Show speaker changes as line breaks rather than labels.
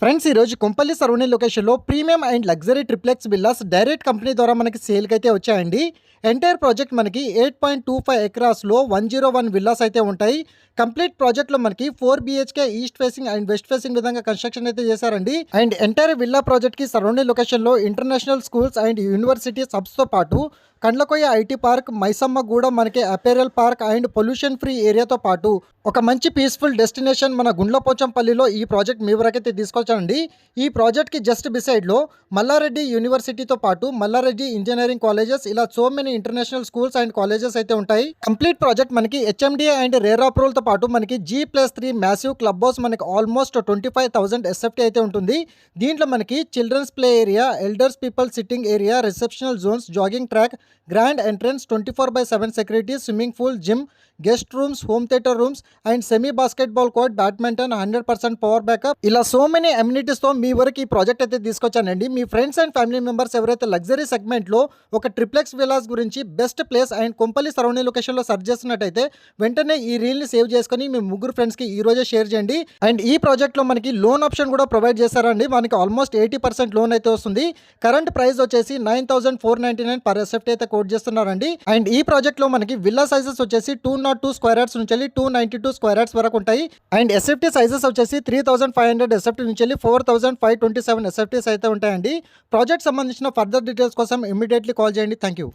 Friends ఈరోజు Kompally surrounding లొకేషన్లో premium and luxury triplex villas direct company ద్వారా మనకి సేల్కి అయితే వచ్చాయండి. ఎంటైర్ ప్రాజెక్ట్ మనకి 8.25 ఎకరాస్లో 101 విల్లాస్ అయితే ఉంటాయి. కంప్లీట్ ప్రాజెక్ట్లో మనకి 4 BHK east facing and west facing విధంగా కన్స్ట్రక్షన్ అయితే చేశారండి. అండ్ ఎంటైర్ విల్లా ప్రాజెక్ట్కి సరౌండింగ్ లొకేషన్లో ఇంటర్నేషనల్ స్కూల్స్ అండ్ యూనివర్సిటీ సబ్స్తో పాటు కండ్లకోయ ఐటీ పార్క్, మైసమ్మ కూడా మనకి apparel park and pollution free ఏరియాతో పాటు ఒక మంచి పీస్ఫుల్ డెస్టినేషన్ మన గుండ్లపోచంపల్లిలో ఈ ప్రాజెక్ట్ మీ వరకైతే తీసుకొచ్చానండి. ఈ ప్రాజెక్ట్కి జస్ట్ బిసైడ్లో మల్లారెడ్డి యూనివర్సిటీతో పాటు మల్లారెడ్డి ఇంజనీరింగ్ కాలేజెస్, ఇలా so many international schools and colleges అయితే ఉంటాయి. కంప్లీట్ ప్రాజెక్ట్ మనకి HMDA అండ్ రేర్ అప్రూవల్తో పాటు మనకి G+3 మ్యాసివ్ క్లబ్ హౌస్, మనకి ఆల్మోస్ట్ 25,000 SFT అయితే ఉంటుంది. దీంట్లో మనకి children's play area, elders people sitting area, receptional zones, jogging track, grand entrance, 24/7 security, swimming pool, gym, guest rooms, home theatre rooms and semi basketball court, badminton, 100% power backup, ఇలా so many అమ్యూనిటీస్తో మీ వరకు ఈ project అయితే తీసుకొచ్చానండి. మీ friends and family members ఎవరైతే luxury సెగ్మెంట్లో ఒక triplex Vilas గురించి best place and Kompally surrounding లొకేషన్లో సర్చ్ చేస్తున్నట్టయితే వెంటనే ఈ రీల్ని సేవ్ చేసుకుని మీ ముగ్గురు ఫ్రెండ్స్కి ఈ రోజే షేర్ చేయండి. అండ్ ఈ ప్రాజెక్ట్లో మనకి లోన్ ఆప్షన్ కూడా ప్రొవైడ్ చేశారండి. మనకి ఆల్మోస్ట్ 80% లోన్ అయితే వస్తుంది. కరెంట్ ప్రైస్ వచ్చేసి 9,499 పర్ SFT అయితే కోట్ చేస్తున్నారండి. అండ్ ఈ ప్రాజెక్ట్లో మనకి విల్లా సైజెస్ వచ్చేసి 202 స్క్వేర్ యార్డ్స్ నుంచి 292 స్క్వేర్ యార్డ్స్ వరకు ఉంటాయి. అండ్ SFT సైజెస్ వచ్చేసి 3,500 SFT నుంచి 4,527 SFTs అయితే ఉంటాయండి. ప్రాజెక్ట్ సంబంధించిన ఫర్దర్ డీటెయిల్స్ కోసం ఇమీడియట్లీ కాల్ చేయండి. Thank you.